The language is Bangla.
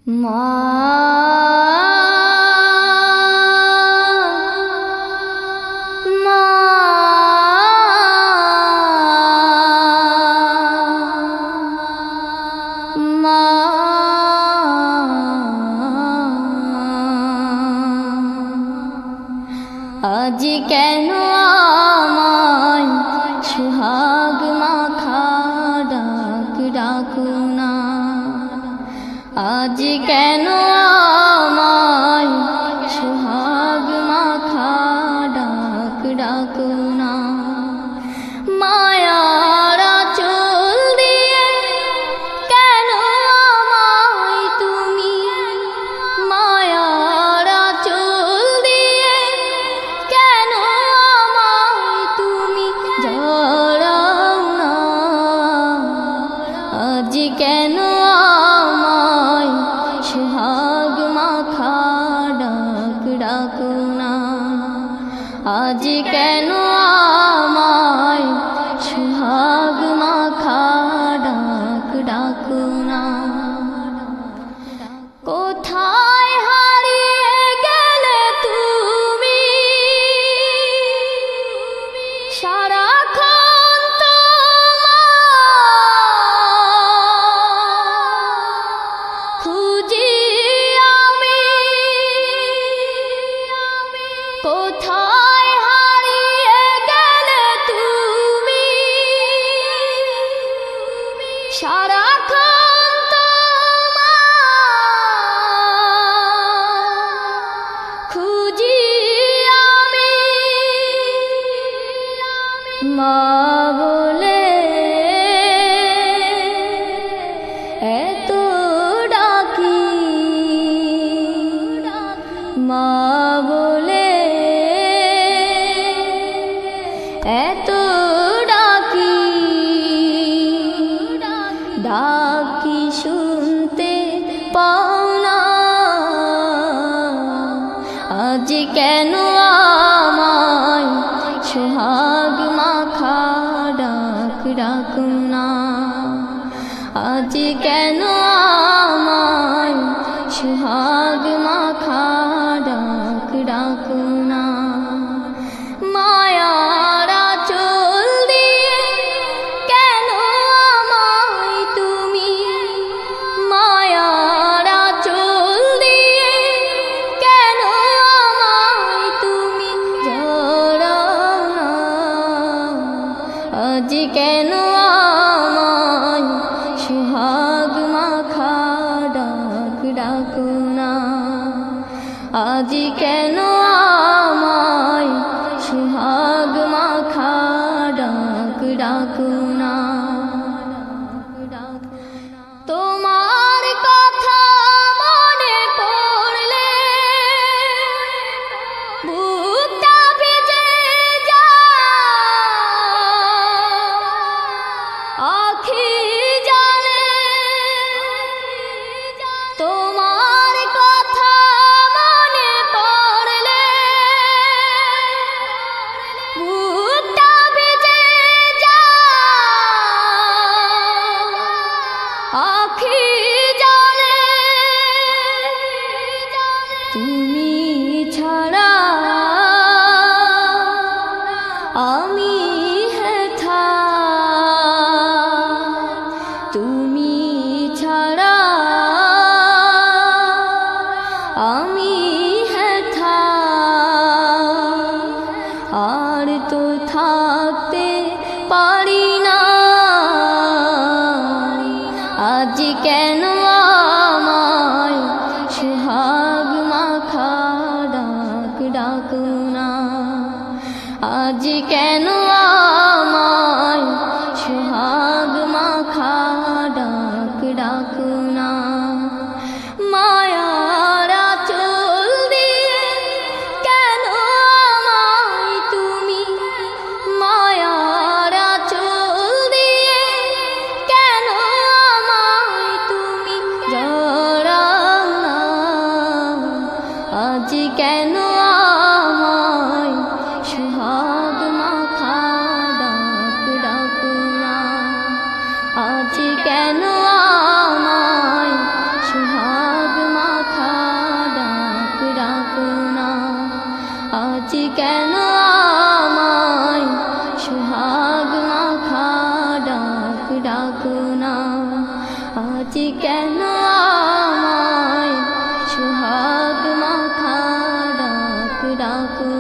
মা মা মা আজ কেন আমায় সুহাগ মাখা ডাক ডাকো না, আজ কেন আমায় সুহাগ মাখা ডাক ডাকো না। মায়ার আঁচল দিয়ে কেন আমায় তুমি, মায়ার আঁচল দিয়ে কেন আমায় তুমি জড়াও না, আজ কেন আমায় সুহাগ মাখা ডাক ডাকো না, আজ কেন আমায় সুহাগ মাখা ডাক ডাকো না। কোথায় হারিয়ে গেলে তুমি, সারাক্ষণ তোমায় খুঁজি আমি, কোথায় হারিয়ে গেলে তুমি, সারাক্ষণ তোমায় খুঁজি আমি। মা বলে এত ডাকি, মা বলে এত ডাকি, ডাকি শুনতে পাও না, আজ কেন আমায় সুহাগ মাখা ডাক ডাকো না, আজ কেন আমায় সুহাগ মাখা ডাক ডাকো না। মায়ার আঁচল দিয়ে কেন আমায় তুমি, মায়ার আঁচল দিয়ে কেন আমায় তুমি জড়াও না, আজ কেন আমায় সুহাগ মাখা ডাক ডাকো না, আজ কেন আমায় সুহাগ মাখা ডাক ডাকো না। তোমার কথা মনে পড়লে বুকটা ভিজে যায়, আখি জলে তোমার কথা মনে পড়লে বুকটা ভিজে যায়, আখি জলে তুমি ছাড়া আমি হেথা, তুমি ছাড়া আমি হেথা, আর তো থাকতে পারি না, আজ কেন আমায় সুহাগ মাখা ডাক ডাকো না, আজ কেন আমায় সুহাগ মাখা ডাক ডাকো না। মায়ার আঁচল দিয়ে কেন আমায় তুমি, মায়ার আঁচল দিয়ে কেন আমায় তুমি জড়াও না, আজ কেন আমায় সুহাগ মাখা ডাক ডাকো না, আজ কেন আমায় কেন আমায় সোহাগ মাখা ডাক ডাকো